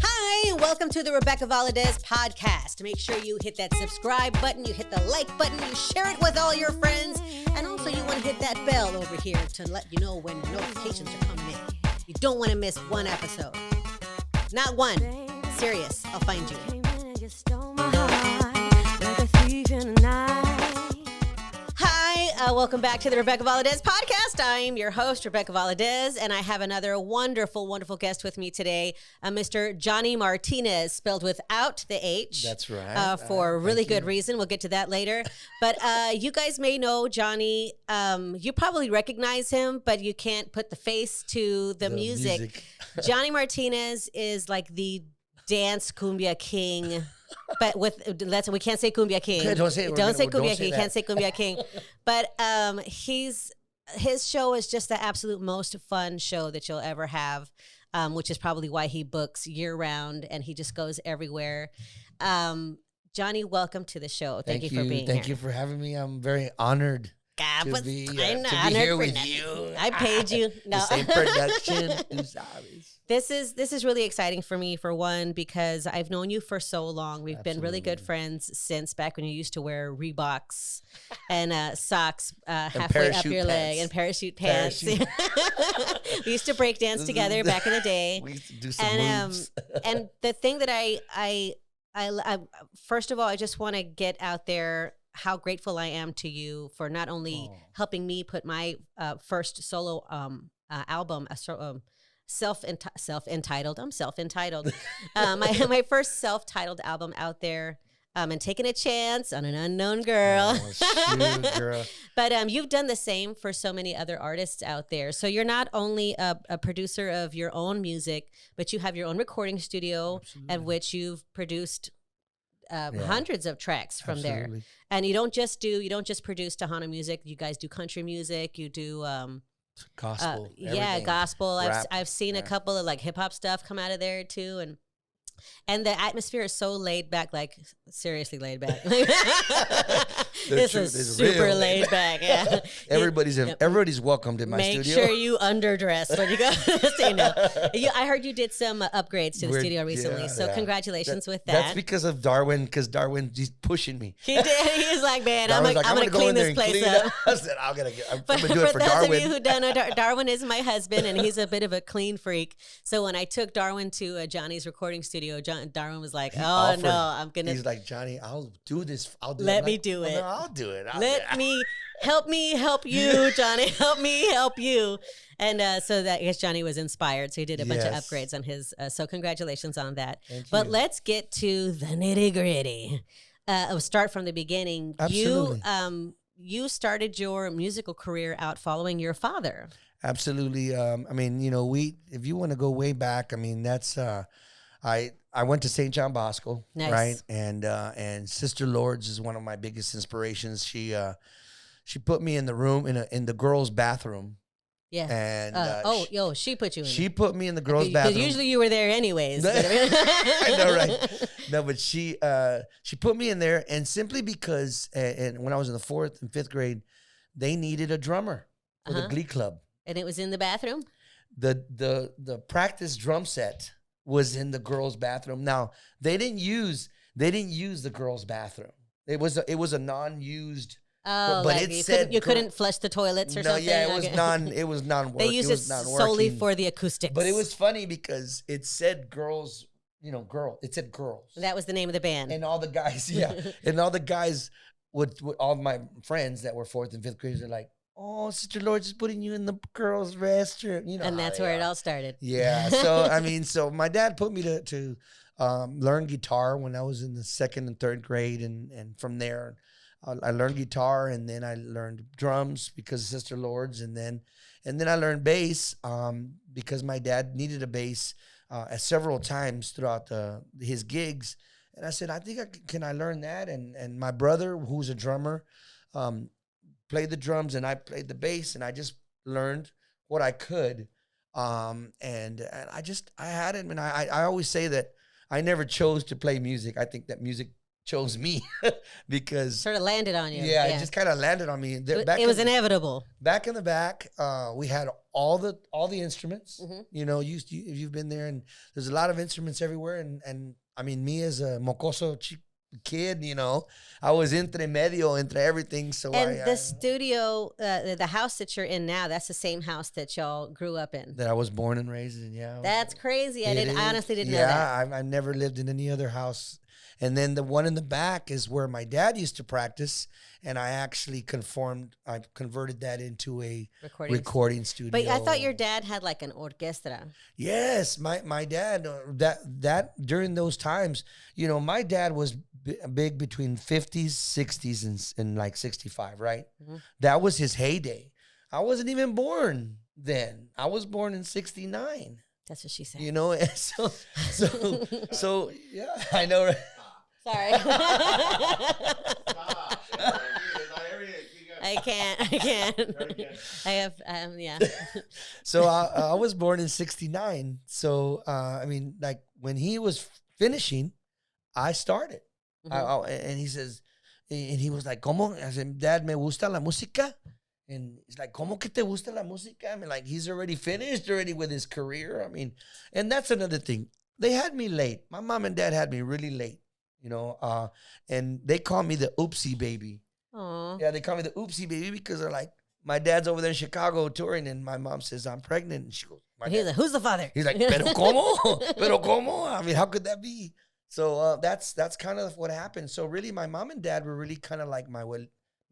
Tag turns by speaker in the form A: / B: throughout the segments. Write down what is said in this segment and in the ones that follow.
A: Hi, welcome to the Rebecca Valadez podcast. Make sure you hit that subscribe button, you hit the like button, you share it with all your friends, and also you want to hit that bell over here to let you know when notifications are coming in. You don't want to miss one episode. Not one. Serious. I'll find you. Hi, welcome back to the Rebecca Valadez podcast. I'm your host, Rebecca Valadez, and I have another wonderful, wonderful guest with me today, Mr. Jonny Martinez, spelled without the H.
B: That's right.
A: For a really good reason. We'll get to that later. But you guys may know Jonny. You probably recognize him, but you can't put the face to the music. Jonny Martinez is like the dance cumbia king. But we can't say cumbia king.
B: Okay, don't say
A: cumbia king. You
B: that.
A: can't say cumbia king. But his show is just the absolute most fun show that you'll ever have, which is probably why he books year round and he just goes everywhere. Jonny, welcome to the show. Thank you for being here.
B: Thank you for having me. I'm very honored to be here with you.
A: I paid you. No.
B: The same production.
A: This is really exciting for me, for one, because I've known you for so long. We've been really good friends since back when you used to wear Reeboks and socks halfway up your leg and parachute pants. We used to break dance together back in the day.
B: We used to do some moves.
A: And the thing that I first of all, I just want to get out there how grateful I am to you for not only helping me put my first solo album, self-entitled. I'm self-entitled. My first self-titled album out there, and taking a chance on an unknown girl.
B: Oh, shoot, girl.
A: But you've done the same for so many other artists out there. So you're not only a producer of your own music, but you have your own recording studio at which you've produced hundreds of tracks from there. And you don't just produce Tejano music. You guys do country music. You do
B: gospel.
A: Gospel.
B: Rap.
A: I've seen a couple of like hip hop stuff come out of there too, and the atmosphere is so laid back, like seriously laid back. This is super laid back. Yeah.
B: Everybody's welcomed in my studio.
A: Make sure you underdress when you go. So you know. I heard you did some upgrades to the studio recently, so congratulations with that.
B: That's because of Darwin, he's pushing me.
A: He did. He was like, man, I'm gonna clean this place up.
B: I said, I'm gonna do it for
A: those
B: Darwin.
A: of you who don't know, Darwin is my husband, and he's a bit of a clean freak. So when I took Darwin to Johnny's recording studio, Darwin was like,
B: He's like, Jonny, I'll do this.
A: Let me do it.
B: I'll do it.
A: Help me help you, Jonny. Help me help you. And so that I guess Jonny was inspired. So he did a bunch of upgrades on his. So congratulations on that. But let's get to the nitty gritty. Start from the beginning.
B: Absolutely.
A: You started your musical career out following your father.
B: Absolutely. I mean, if you want to go way back, I mean, that's I went to St. John Bosco, right? And Sister Lourdes is one of my biggest inspirations. She put me in the room in the girls' bathroom. Yeah. And
A: she put you in.
B: She put me in the girls' bathroom.
A: Because usually you were there anyways.
B: I know, right? No, but she put me in there, and simply because and when I was in the 4th and 5th grade, they needed a drummer for the Glee Club.
A: And it was in the bathroom?
B: The practice drum set was in the girls' bathroom. Now, they didn't use the girls' bathroom. It was a non-used.
A: Oh, but like it said you couldn't flush the toilets or something.
B: Yeah, it was non-work.
A: They used it solely for the acoustics.
B: But it was funny because it said girls, girl. It said girls.
A: That was the name of the band.
B: And all the guys, and all the guys would all my friends that were 4th and 5th graders are like, oh, Sister Lourdes is putting you in the girls' restroom.
A: And that's where it all started.
B: Yeah. So so my dad put me to learn guitar when I was in the 2nd and 3rd grade, and from there. I learned guitar, and then I learned drums because of Sister Lourdes, and then I learned bass because my dad needed a bass several times throughout his gigs, and I said, I think can I learn that? And my brother, who's a drummer, played the drums, and I played the bass, and I just learned what I could, and I had it. And I always say that I never chose to play music. I think that music chose me because
A: Sort of landed on you.
B: it just kind of landed on me.
A: It was inevitable.
B: Back in the back, we had all the instruments.
A: Mm-hmm.
B: You know, if you've been there, and there's a lot of instruments everywhere. And I mean, me as a mocoso kid, you know, I was entre everything. So
A: the studio, the house that you're in now, that's the same house that y'all grew up in.
B: That I was born and raised in. Yeah,
A: that's crazy. I honestly didn't know that.
B: Yeah, I never lived in any other house. And then the one in the back is where my dad used to practice, and I actually converted that into a recording studio.
A: But I thought your dad had like an orchestra.
B: Yes, my dad, that during those times, you know, my dad was big between 50s, 60s, and like 65, right? Mm-hmm. That was his heyday. I wasn't even born then. I was born in 69.
A: That's what she said.
B: You know, so yeah, I know, right?
A: Sorry. I can't. I have, yeah.
B: So I was born in 69. So, I mean, like when he was finishing, I started. Mm-hmm. And he says, and he was like, ¿Cómo? I said, Dad, me gusta la música. And he's like, ¿Cómo que te gusta la música? I mean, like, he's already finished with his career. I mean, and that's another thing. They had me late. My mom and dad had me really late. You know, and they call me the Oopsie Baby.
A: Aww.
B: Yeah, they call me the Oopsie Baby because they're like, my dad's over there in Chicago touring, and my mom says, I'm pregnant. And she goes,
A: he's like, who's the father?
B: He's like, pero cómo? Pero cómo? I mean, how could that be? So that's kind of what happened. So really, my mom and dad were really kind of like my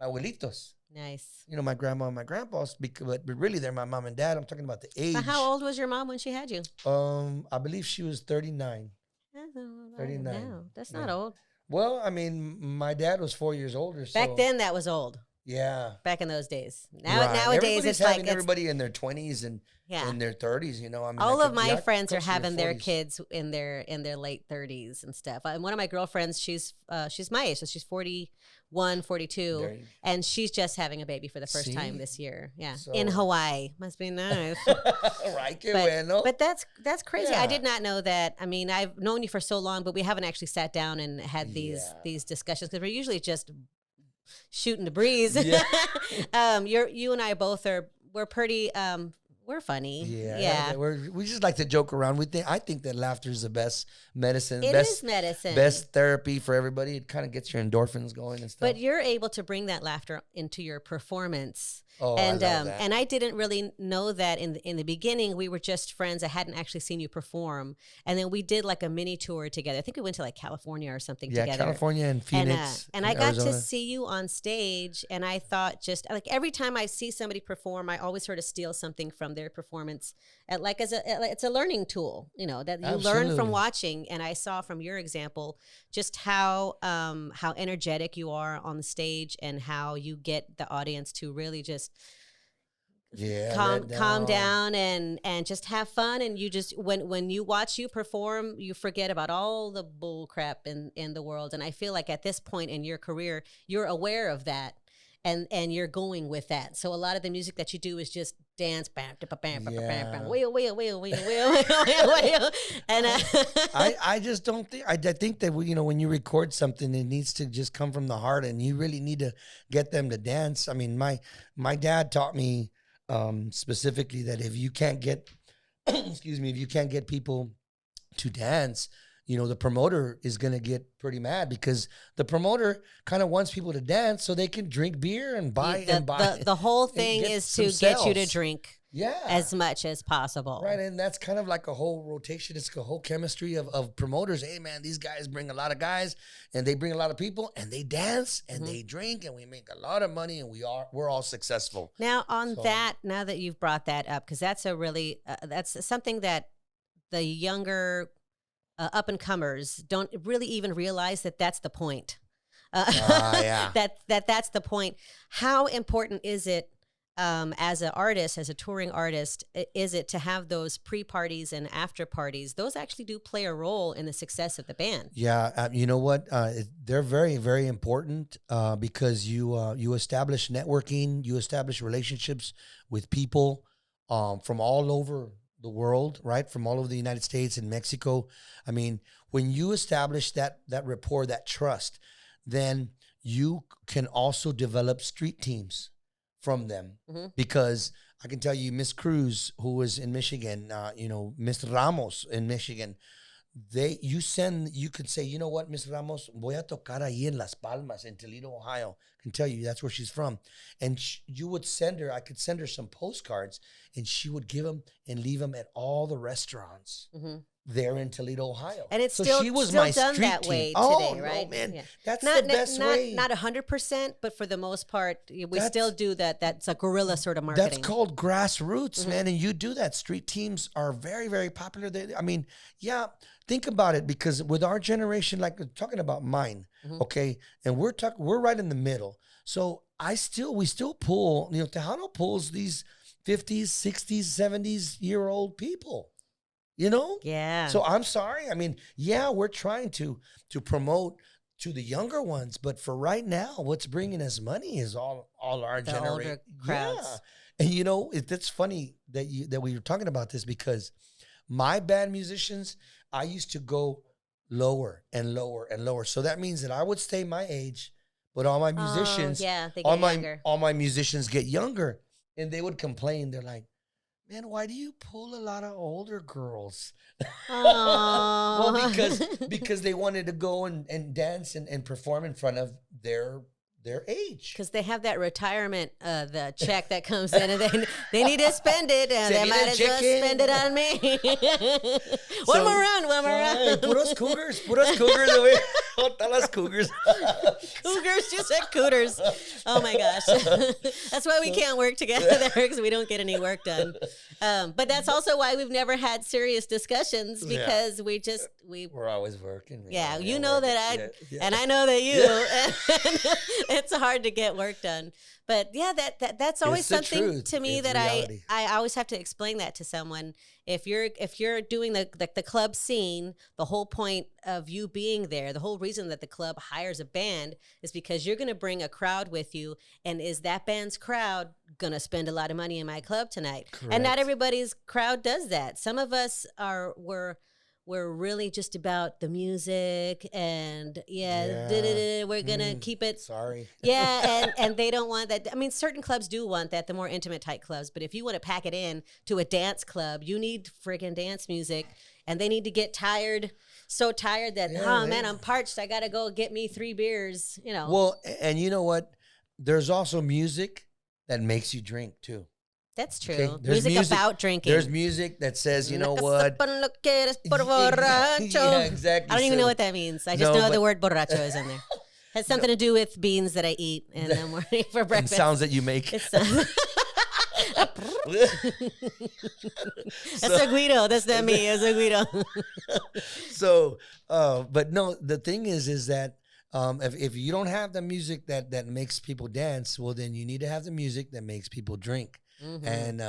B: abuelitos.
A: Nice.
B: You know, my grandma and my grandpa, but really they're my mom and dad. I'm talking about the age.
A: So how old was your mom when she had you?
B: I believe she was 39. 39.
A: No, that's not old.
B: Well, I mean, my dad was 4 years older. So.
A: Back then, that was old.
B: Yeah.
A: Back in those days. Nowadays, it's like
B: everybody in their 20s and in their 30s. You know, I mean,
A: all of my friends are having their kids in their late 30s and stuff. And one of my girlfriends, she's my age, so she's 41, 42, and she's just having a baby for the first time this year. Yeah, so, in Hawaii. Must be nice.
B: Right,
A: but that's crazy. Yeah. I did not know that. I mean, I've known you for so long, but we haven't actually sat down and had these discussions because we're usually just shooting the breeze. Yeah. You and I both we're pretty we're funny. Yeah.
B: We just like to joke around. I think that laughter is the best medicine.
A: It is medicine.
B: Best therapy for everybody. It kind of gets your endorphins going and stuff.
A: But you're able to bring that laughter into your performance.
B: Oh,
A: and
B: I love that.
A: And I didn't really know that in the beginning. We were just friends. I hadn't actually seen you perform, and then we did like a mini tour together. I think we went to like California or something together.
B: Yeah, California and Phoenix.
A: And I got to see you on stage, and I thought just like every time I see somebody perform, I always sort of steal something from their performance. It's a learning tool, you know, that you learn from watching. And I saw from your example just how energetic you are on the stage and how you get the audience to really just calm down and just have fun. And you just when you watch you perform, you forget about all the bull crap in the world. And I feel like at this point in your career, you're aware of that. And you're going with that. So a lot of the music that you do is just dance, bam, bam, bam, bam, wheel. And
B: I just don't think. I think that when you record something, it needs to just come from the heart, and you really need to get them to dance. I mean, my dad taught me specifically that if you can't get, if you can't get people to dance, the promoter is going to get pretty mad because the promoter kind of wants people to dance so they can drink beer and buy.
A: The whole thing is to get you to drink as much as possible.
B: Right. And that's kind of like a whole rotation. It's a whole chemistry of promoters. Hey, man, these guys bring a lot of guys and they bring a lot of people and they dance and they drink and we make a lot of money and we're all successful.
A: Now, now that you've brought that up, because that's that's something that the younger up and comers don't really even realize that that's the point. That's the point. How important is it as an artist, as a touring artist, is it to have those pre-parties and after parties? Those actually do play a role in the success of the band.
B: Yeah, you know what? They're very, very important because you establish networking, you establish relationships with people from all over the world, right? From all over the United States and Mexico. I mean, when you establish that rapport, that trust, then you can also develop street teams from them. Because I can tell you, Miss Cruz, who was in Michigan, Miss Ramos in Michigan, you could say, you know what, Miss Ramos, voy a tocar ahí en Las Palmas, in Toledo, Ohio. I can tell you that's where she's from. And you would I could send her some postcards, and she would give them and leave them at all the restaurants there in Toledo, Ohio.
A: And it's
B: so
A: still,
B: she was
A: still
B: my
A: done
B: street
A: that
B: team.
A: way
B: Oh,
A: today, right?
B: No, man.
A: Yeah.
B: That's
A: not,
B: the best way.
A: Not 100%, but for the most part, we still do that. That's a guerrilla sort of marketing.
B: That's called grassroots, man. And you do that. Street teams are very, very popular. I mean, yeah, think about it, because with our generation, like talking about mine, okay, and we're right in the middle. So we still pull, Tejano pulls these 50s, 60s, 70s year old people.
A: Yeah.
B: So I'm sorry. I mean, yeah, we're trying to promote to the younger ones, but for right now, what's bringing us money is all our generation,
A: older crowds.
B: Yeah. And it's funny that we were talking about this, because my band musicians, I used to go lower and lower and lower. So that means that I would stay my age, but all my musicians,
A: they get younger.
B: All my musicians get younger, and they would complain. They're like, man, why do you pull a lot of older girls? Well, because they wanted to go and dance and perform in front of their age.
A: Because they have that retirement, the check that comes in, and they need to spend it, and they might as well spend it on me. One more round.
B: Puros cougars away. Las cougars.
A: Cougars, you said cougars. Oh my gosh. That's why we can't work together, because we don't get any work done. But that's also why we've never had serious discussions, because we're always working. Yeah, you know that and I know that you, and it's hard to get work done. But yeah, that's always something to me that I always have to explain that to someone. If you're doing the club scene, the whole point of you being there, the whole reason that the club hires a band is because you're going to bring a crowd with you. And is that band's crowd going to spend a lot of money in my club tonight? Correct. And not everybody's crowd does that. Some of us we're really just about the music, and we're gonna keep it.
B: Sorry.
A: Yeah, and they don't want that. I mean, certain clubs do want that, the more intimate type clubs. But if you want to pack it in to a dance club, you need friggin' dance music, and they need to get so tired that man, I'm parched. I gotta go get me 3 beers.
B: Well, and you know what? There's also music that makes you drink too.
A: That's true.
B: Okay?
A: Music about drinking.
B: There's music that says, you know what?
A: Yeah, exactly. I don't even know what that means. I just know the word borracho is in there. Has something to do with beans that I eat in the morning for breakfast.
B: And sounds that you make.
A: That's a Guido. That's not me. That's a Guido.
B: So, but no, the thing is that if you don't have the music that makes people dance, well, then you need to have the music that makes people drink. Mm-hmm. And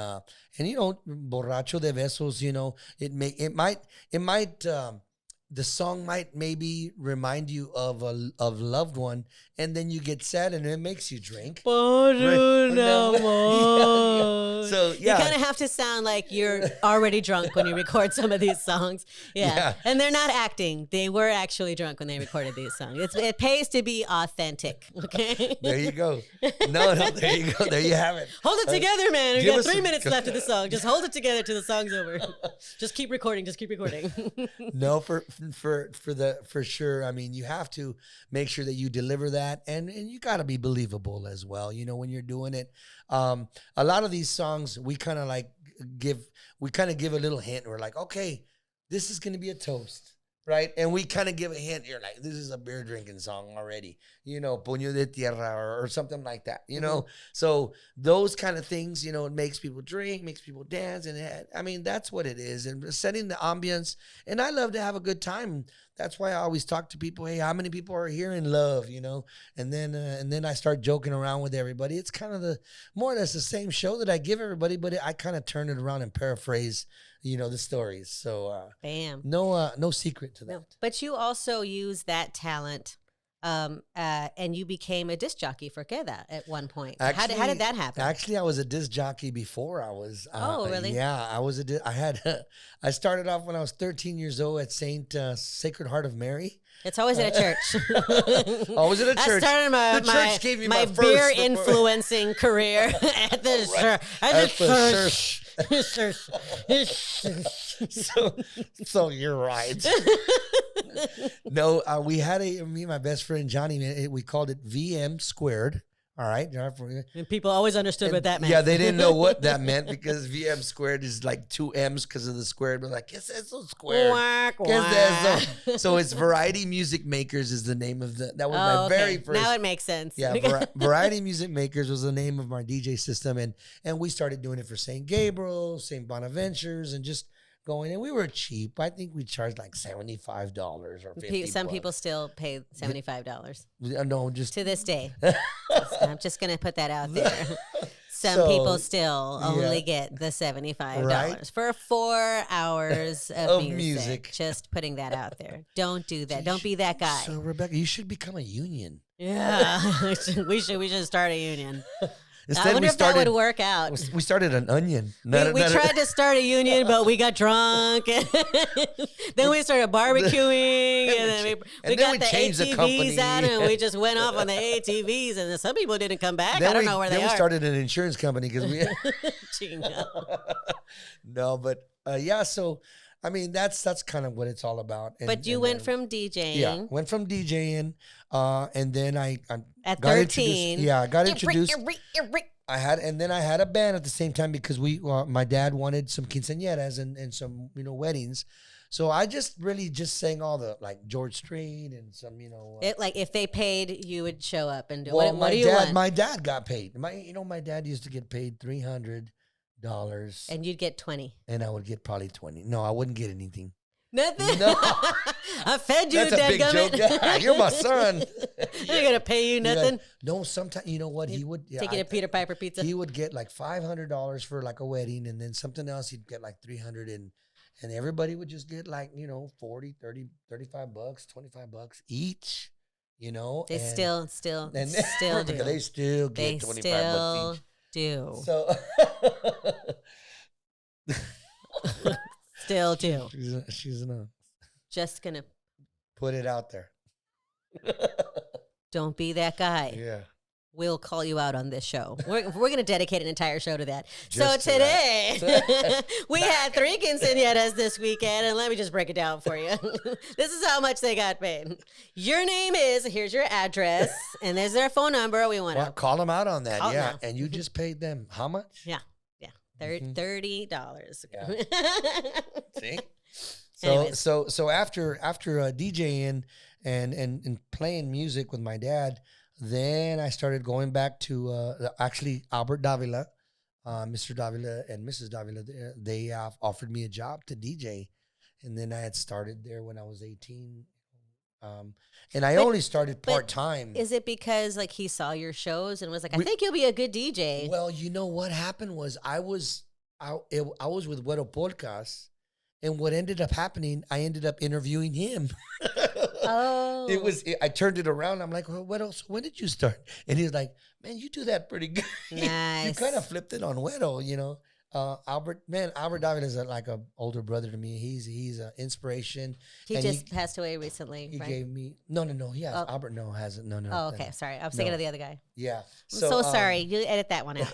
B: borracho de besos, it might the song might maybe remind you of a loved one, and then you get sad and it makes you drink. So
A: you kind of have to sound like you're already drunk when you record some of these songs. Yeah. And they're not acting. They were actually drunk when they recorded these songs. It pays to be authentic. Okay.
B: There you go. No, there you go. There you have it.
A: Hold it together, man. We got 3 minutes left of the song. Just hold it together till the song's over. Just keep recording.
B: No, for sure. I mean, you have to make sure that you deliver that, and you got to be believable as well. When you're doing it. A lot of these songs we kind of give a little hint. We're like, okay, this is going to be a toast, right? And we kind of give a hint. You're like, this is a beer drinking song already, Puño de Tierra or something like that, Mm-hmm. So those kind of things, it makes people drink, makes people dance. And I mean, that's what it is. And setting the ambience. And I love to have a good time. That's why I always talk to people. Hey, how many people are here in love, And then I start joking around with everybody. It's kind of more or less the same show that I give everybody, but I kind of turn it around and paraphrase the stories. So,
A: bam.
B: No secret to that.
A: No. But you also use that talent and you became a disc jockey for Queda at one point.
B: Actually,
A: how did that happen?
B: Actually, I was a disc jockey before I was.
A: Oh, really?
B: Yeah, I was I started off when I was 13 years old at Saint Sacred Heart of Mary.
A: It's always at a church.
B: I was at a church.
A: I started
B: the church gave me my first
A: beer influencing career at the
B: church. So you're right. No, we had me and my best friend Johnny. Man, we called it VM squared. All right.
A: And people always understood what that meant.
B: Yeah, they didn't know what that meant because VM squared is like 2 M's because of the squared. But like, ¿qué es eso squared? So it's Variety Music Makers is the name of that was my very first.
A: Now it makes sense.
B: Yeah, Variety Music Makers was the name of my DJ system. And we started doing it for St. Gabriel, St. Bonaventures, and just going, and we were cheap. I think we charged like $75 or $50.
A: Some people still pay $75.
B: No, just
A: to this day. I'm just gonna put that out there. Some people still only get the $75 for 4 hours of music. Just putting that out there. Don't do that. Don't be that guy.
B: So Rebecca, you should become a union.
A: Yeah, we should start a union.
B: Instead,
A: I wonder if that would work out.
B: We started an onion.
A: We tried to start a union, but we got drunk. Then we started barbecuing, and then we got the ATVs out, and we just went off on the ATVs, and then some people didn't come back. I don't know where they are.
B: Then we started an insurance company because we... No, but yeah, so... I mean, that's kind of what it's all about.
A: But you went from DJing.
B: Yeah, went from DJing, and then I
A: at
B: got
A: 13.
B: I got introduced. I had a band at the same time because my dad wanted some quinceañeras and some weddings, so I just sang all the like George Strait and some
A: like if they paid, you would show up and do
B: what
A: do you want?
B: My dad got paid. My dad used to get paid $300.
A: And you'd get 20.
B: And I would get probably 20. No, I wouldn't get anything.
A: Nothing?
B: No.
A: I fed you,
B: that's a big joke. Yeah, you're my son.
A: They're going to pay you nothing?
B: No, sometimes, you know what? He would...
A: Take you to Peter Piper Pizza?
B: He would get like $500 for like a wedding, and then something else he'd get like $300, and everybody would just get like, 40, 30, $35, $25 each, They
A: still do.
B: They still get $25 each.
A: Do.
B: So
A: still do.
B: She's
A: just gonna
B: put it out there.
A: Don't be that guy.
B: Yeah.
A: We'll call you out on this show. We're going to dedicate an entire show to that. So today, we had 3 quinceañeras this weekend, and let me just break it down for you. This is how much they got paid. Your name is, here's your address, and there's their phone number. We want to
B: call them out on that. Yeah, and you just paid them how much?
A: Yeah. $30.
B: Yeah. See? So after DJing and playing music with my dad, then I started going back to actually Albert Davila, Mr. Davila and Mrs. Davila. They offered me a job to DJ, and then I had started there when I was 18. And I only started part-time.
A: Is it because like he saw your shows and was like, I think you'll be a good DJ?
B: Well, what happened was I was with Güero Polkas, and what ended up happening, I ended up interviewing him.
A: Oh.
B: I turned it around. I'm like, well, what else? When did you start? And he was like, man, you do that pretty good.
A: Nice.
B: You kind of flipped it on Güero, Albert David is like an older brother to me. He's an inspiration.
A: He just passed away recently.
B: He
A: right?
B: gave me no. He has Albert. No, hasn't. No.
A: Oh, okay. Sorry, I was thinking of the other guy.
B: Yeah.
A: I'm so sorry. You edit that one out.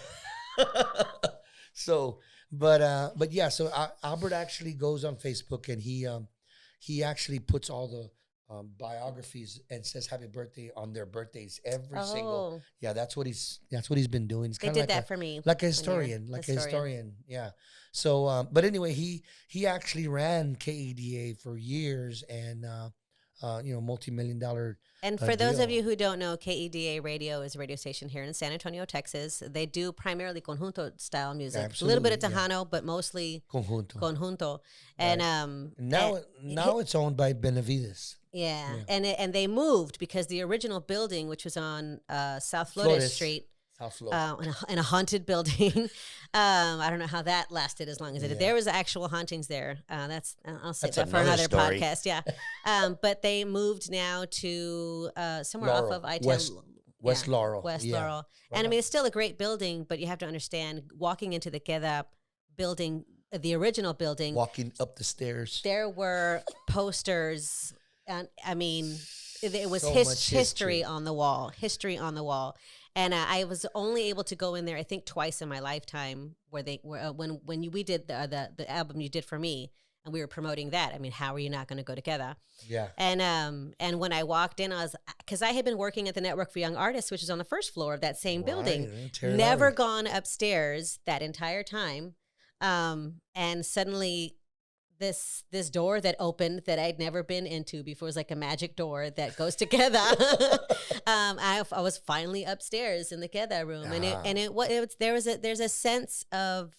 B: But yeah. So Albert actually goes on Facebook, and he actually puts all the biographies and says happy birthday on their birthdays every single. Yeah, that's what he's been doing. It's
A: they did like that for me,
B: like a historian, Yeah. So, but anyway, he actually ran KDA for years, and multi-million-dollar.
A: And for those of you who don't know, KDA Radio is a radio station here in San Antonio, Texas. They do primarily conjunto style music,
B: absolutely,
A: a little bit of Tejano, but mostly conjunto. And
B: now it's owned by Benavides.
A: Yeah. And they moved because the original building, which was on South Flores Street,
B: South Flow.
A: In a haunted building. I don't know how that lasted as long as it did. There was actual hauntings there. I'll save that for another
B: story.
A: podcast. Yeah. But they moved now to somewhere
B: Laurel.
A: off of I-10.
B: West Laurel.
A: West
B: Yeah.
A: Laurel. And I mean, it's still a great building, but you have to understand, walking into the Queda building, the original building.
B: Walking up the stairs.
A: There were posters. And I mean, it was
B: So
A: history
B: much history
A: on the wall. History on the wall. And I was only able to go in there, I think, twice in my lifetime, where they were we did the album you did for me, and we were promoting that. I mean, how are you not going to go together?
B: Yeah.
A: And when I walked in, because I had been working at the Network for Young Artists, which is on the first floor of that same building, never gone upstairs that entire time, and suddenly this door that opened that I'd never been into before. It was like a magic door that goes together. I was finally upstairs in the Queda room, there's a sense of,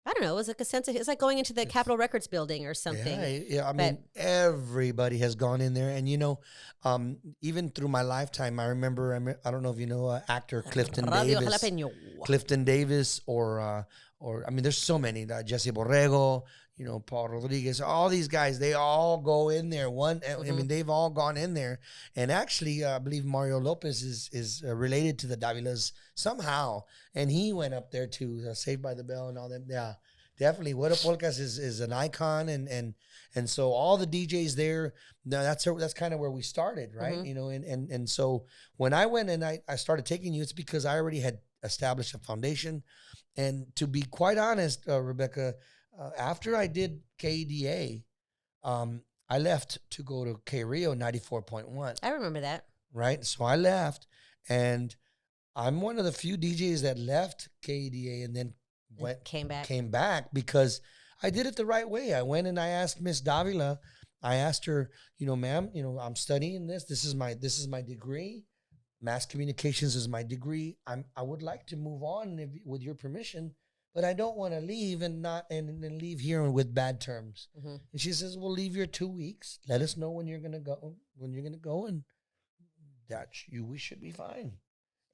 A: I don't know, it was like a sense of, it's like going into the Capitol Records building or something.
B: Yeah, I mean, everybody has gone in there, and even through my lifetime, I remember, I don't know if you know actor Clifton
A: Radio
B: Davis.
A: Jalapeno.
B: Clifton Davis, or I mean, there's so many. Jesse Borrego, Paul Rodriguez, all these guys, they all go in there. I mean, they've all gone in there. And actually, I believe Mario Lopez is related to the Davilas somehow. And he went up there too, Saved by the Bell and all them. Yeah, definitely. What Up Polkas is an icon. And so all the DJs there, that's kind of where we started, right? And so when I went and I started taking you, it's because I already had established a foundation. And to be quite honest, Rebecca, after I did KDA, I left to go to K Rio 94.1.
A: I remember that.
B: Right? So I left, and I'm one of the few DJs that left KDA and then came back because I did it the right way. I went and I asked Miss Davila, I asked her, ma'am, I'm studying this. This is my degree. Mass communications is my degree. I would like to move on with your permission, but I don't want to leave and leave here with bad terms. Mm-hmm. And she says, "We'll leave your 2 weeks. Let us know when you're gonna go. And we should be fine."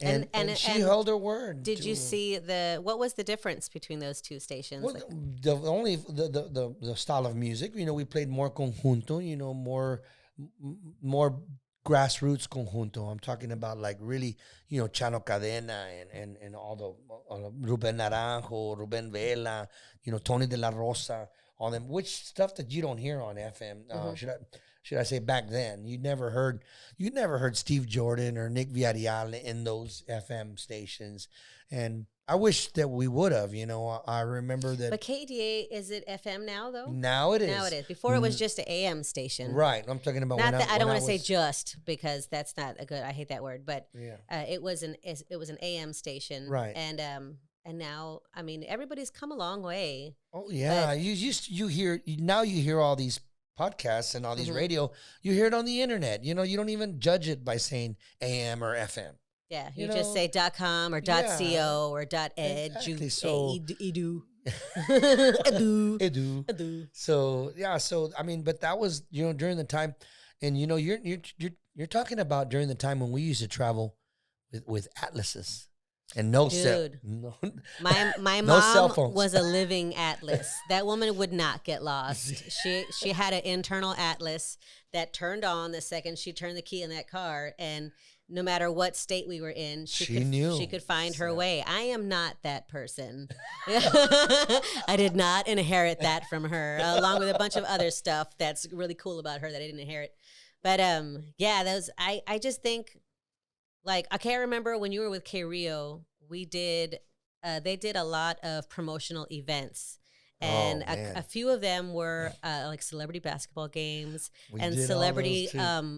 B: And she held her word.
A: Did you see what was the difference between those two stations?
B: Well, the style of music. We played more conjunto. More grassroots conjunto. I'm talking about like really, Chano Cadena and all the Ruben Naranjo, Ruben Vela, Tony de la Rosa, all them, which stuff that you don't hear on FM. Should I say back then? You never heard Steve Jordan or Nick Villarreal in those FM stations, and I wish that we would have. I remember that.
A: But KDA, is it FM now though?
B: Now it is.
A: Now it is. Before it was just an AM station.
B: Right. I'm talking about.
A: Not that I don't want to say just, because that's not a good. I hate that word, but it was an AM station.
B: Right.
A: And now, I mean, everybody's come a long way.
B: Oh yeah. You hear all these podcasts and all these radio. You hear it on the internet. You don't even judge it by saying AM or FM.
A: Yeah, you just say .com or .co or .ed.
B: Exactly. So
A: edu.
B: edu. So I mean, but that was during the time, and you're talking about during the time when we used to travel with atlases and no
A: my mom was a living atlas. That woman would not get lost. She had an internal atlas that turned on the second she turned the key in that car, and no matter what state we were in, she could find her way. I am not that person. I did not inherit that from her, along with a bunch of other stuff that's really cool about her that I didn't inherit. But I just think, like, I can't remember when you were with K Rio, they did a lot of promotional events. And a few of them were like celebrity basketball games and celebrity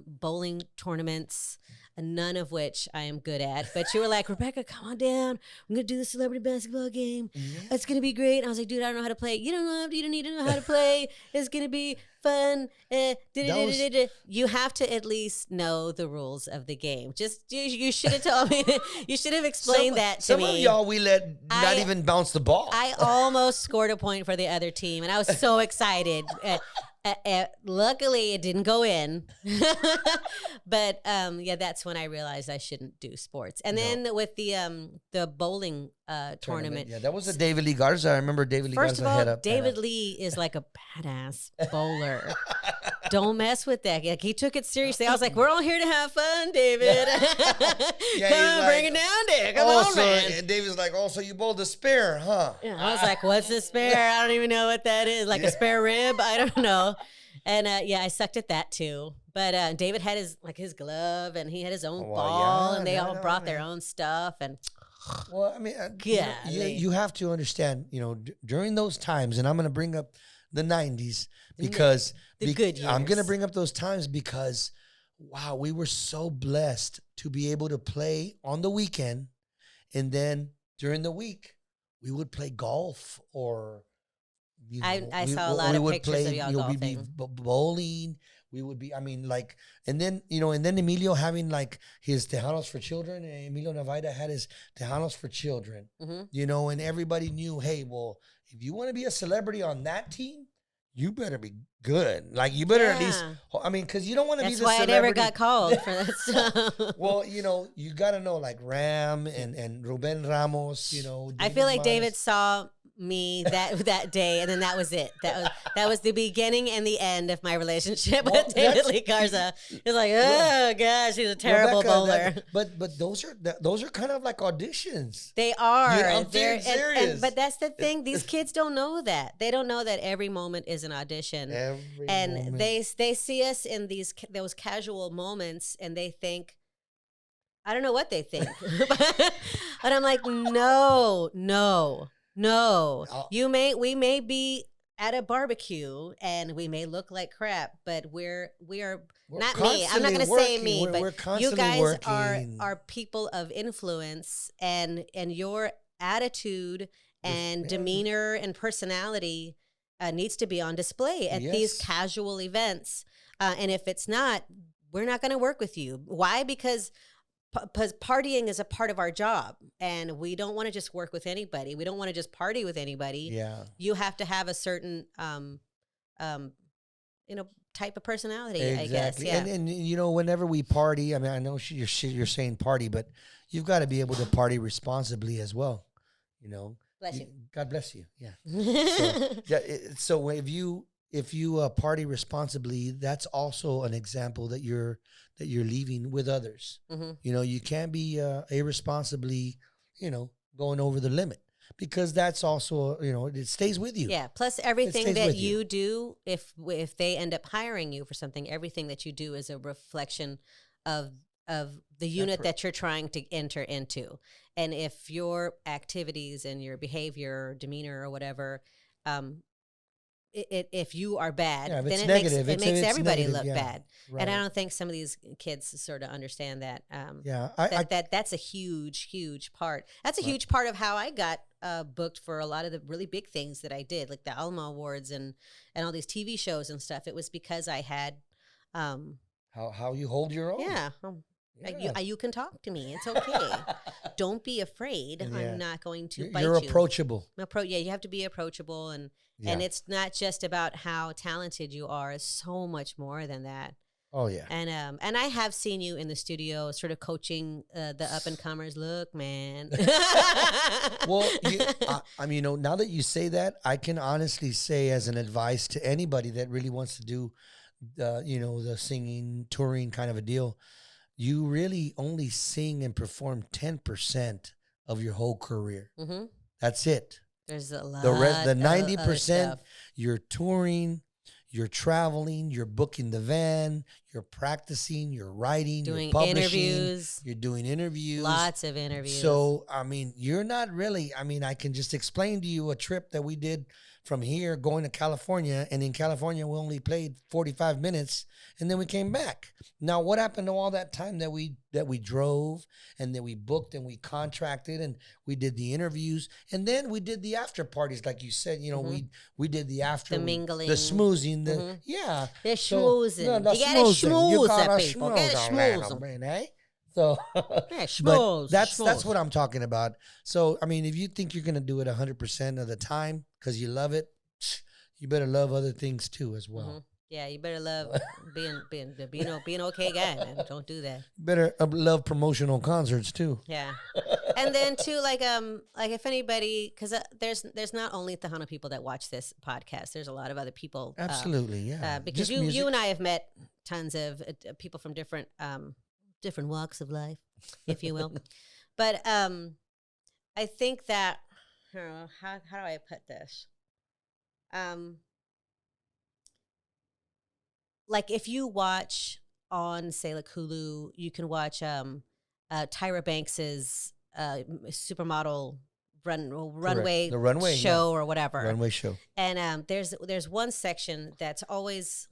A: bowling tournaments, none of which I am good at. But you were like, "Rebecca, come on down. I'm going to do the celebrity basketball game. Mm-hmm. It's going to be great." And I was like, "Dude, I don't know how to play." You don't need to know how to play. It's going to be fun. You have to at least know the rules of the game. You should have told me. You should have explained that to me.
B: Some of y'all we let not even bounce the ball.
A: I almost scored a point for the other team, and I was so excited. Luckily, it didn't go in. But yeah, that's when I realized I shouldn't do sports. And then with the bowling tournament.
B: Yeah, that was a David Lee Garza. I remember David Lee
A: First
B: Garza
A: of
B: head
A: all,
B: up.
A: David Lee is like a badass bowler. Don't mess with that. Like, he took it seriously. I was like, we're all here to have fun, David. Come on, bring it down there. Come on, man.
B: And David's like, oh, so you bowled a spare, huh?
A: Yeah, I was like, what's a spare? I don't even know what that is. Like a spare rib? I don't know. And yeah, I sucked at that too. But David had his glove, and he had his own ball, and they all brought their own stuff. And
B: well, I mean, you have to understand, during those times, and I'm going to bring up the 90s because
A: the good years.
B: I'm going to bring up those times because, wow, we were so blessed to be able to play on the weekend, and then during the week we would play golf or.
A: I saw a lot of pictures of y'all golfing.
B: We'd be bowling. We would be, and then Emilio having like his Tejanos for Children, and Emilio Navaida had his Tejanos for Children, and everybody knew, hey, well, if you want to be a celebrity on that team, you better be good. Like, you better at least, because you don't want to be the celebrity.
A: That's why I never got called for that stuff.
B: Well, you got to know, like Ram and Ruben Ramos,
A: I feel like David saw me that day, and then that was it. That was the beginning and the end of my relationship with David Lee Garza. It's like, oh gosh, he's a terrible bowler.
B: But those are kind of like auditions.
A: They are.
B: I'm serious.
A: But that's the thing. These kids don't know that. They don't know that every moment is an audition.
B: Every
A: moment.
B: They
A: see us in those casual moments, and they think, I don't know what they think, but I'm like, no. We may be at a barbecue and we may look like crap, but we're not me. I'm not going to say me, but you guys are people of influence, and your attitude and demeanor and personality needs to be on display at these casual events. And if it's not, we're not going to work with you. Why? Because partying is a part of our job, and we don't want to just work with anybody. We don't want to just party with anybody.
B: Yeah, you
A: have to have a certain, type of personality.
B: Exactly.
A: I guess. Yeah.
B: And whenever we party, I know you're saying party, but you've got to be able to party responsibly as well.
A: Bless you.
B: God bless you. Yeah. So if you party responsibly, that's also an example that you're leaving with others.
A: Mm-hmm.
B: You can't be irresponsibly, going over the limit, because that's also, it stays with you.
A: Yeah. Plus everything that you do, if they end up hiring you for something, everything that you do is a reflection of the unit that you're trying to enter into. And if your activities and your behavior, or demeanor, or whatever, if you are bad, then it makes everybody look bad. Right. And I don't think some of these kids sort of understand that. That's a huge part. That's a huge part of how I got booked for a lot of the really big things that I did, like the Alma Awards and all these TV shows and stuff. It was because I had
B: how you hold your own.
A: Yeah. You can talk to me. It's okay. Don't be afraid. Yeah. I'm not going to bite you.
B: You're approachable.
A: You have to be approachable, and it's not just about how talented you are. It's so much more than that.
B: Oh yeah.
A: And I have seen you in the studio, sort of coaching the up and comers. Look, man.
B: Well, now that you say that, I can honestly say, as an advice to anybody that really wants to do, the singing, touring kind of a deal, you really only sing and perform 10% of your whole career.
A: Mm-hmm.
B: That's it.
A: There's a lot.
B: The 90%, you're touring, you're traveling, you're booking the van, you're practicing, you're writing,
A: doing
B: you're publishing,
A: interviews.
B: You're doing interviews.
A: Lots of interviews.
B: So, you're not really, I can just explain to you a trip that we did from here going to California, and in California we only played 45 minutes, and then we came back. Now, what happened to all that time that we drove, and then we booked and we contracted and we did the interviews, and then we did the after parties, like you said. We did the after,
A: the mingling,
B: the schmoozing, the
A: the schmoozing. You gotta schmooze at people. Gotta schmooze them,
B: eh? So, but that's what I'm talking about. So, if you think you're gonna do it 100% of the time because you love it, you better love other things too as well.
A: Yeah, you better love being okay guy, man. Don't do that.
B: Better love promotional concerts too.
A: Yeah, and then too, like if anybody, because there's not only Tejano people that watch this podcast. There's a lot of other people.
B: Absolutely, yeah.
A: Because
B: Just music.
A: you and I have met tons of people from different walks of life, if you will. But I think that how do I put this? Like if you watch on, say, like Hulu, you can watch Tyra Banks's supermodel runway,
B: The runway
A: show or whatever.
B: Runway show.
A: And there's one section that's always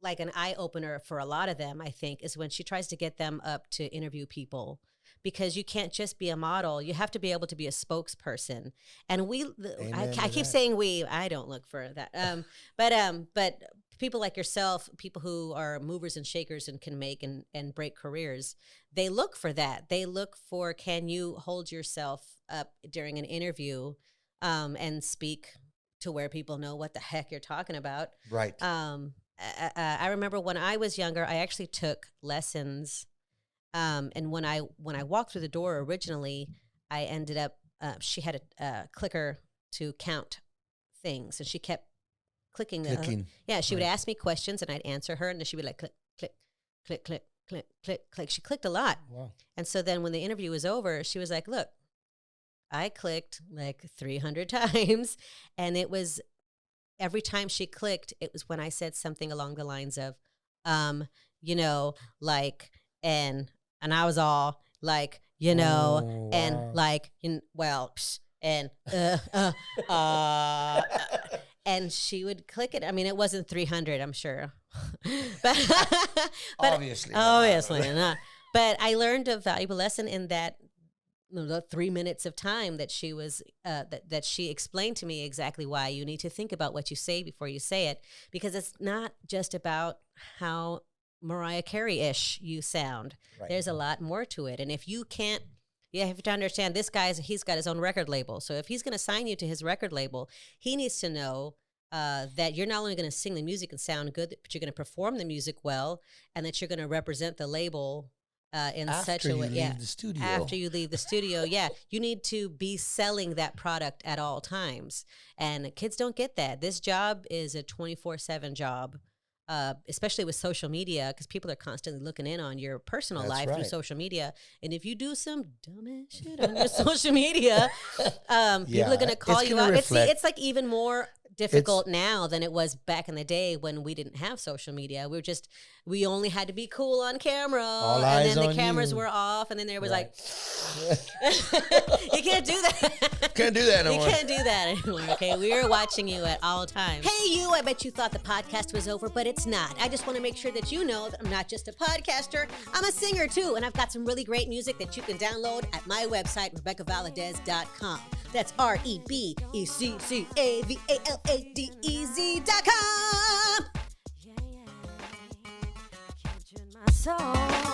A: like an eye opener for a lot of them, I think, is when she tries to get them up to interview people. Because you can't just be a model; you have to be able to be a spokesperson. And I keep saying we. I don't look for that. But people like yourself, people who are movers and shakers and can make and break careers, they look for that. They look for, can you hold yourself up during an interview, and speak to where people know what the heck you're talking about.
B: Right.
A: I remember when I was younger, I actually took lessons. And when I walked through the door originally, I ended up, she had a clicker to count things, and she kept clicking. She would ask me questions, and I'd answer her, and then she'd be like, click, click, click, click, click, click, click. She clicked a lot.
B: Wow.
A: And so then when the interview was over, she was like, look, I clicked like 300 times, and it was every time she clicked, it was when I said something along the lines of, like, and I was all like, and like, and she would click it. I mean, it wasn't 300, I'm sure. but
B: Obviously
A: not. But I learned a valuable lesson in that the 3 minutes of time that she was that she explained to me exactly why you need to think about what you say before you say it, because it's not just about how Mariah Carey-ish you sound. Right. There's a lot more to it. And if you can't, you have to understand, he's got his own record label. So if he's going to sign you to his record label, he needs to know that you're not only going to sing the music and sound good, but you're going to perform the music well, and that you're going to represent the label in such a way. After you leave the studio, you need to be selling that product at all times. And kids don't get that. This job is a 24/7 job. Especially with social media, because people are constantly looking in on your personal life through social media. And if you do some dumbass shit on your social media, people are going to call you out. It's like even more difficult now than it was back in the day when we didn't have social media. We only had to be cool on camera.
B: All
A: and then
B: eyes
A: the cameras
B: on you.
A: were off, and then there was like, you can't do that.
B: Can't do that anymore.
A: You can't do that anymore, okay? We are watching you at all times. Hey, you, I bet you thought the podcast was over, but it's not. I just want to make sure that you know that I'm not just a podcaster. I'm a singer, too, and I've got some really great music that you can download at my website, RebeccaValadez.com. That's RebeccaValadez.com.
C: Captured my soul.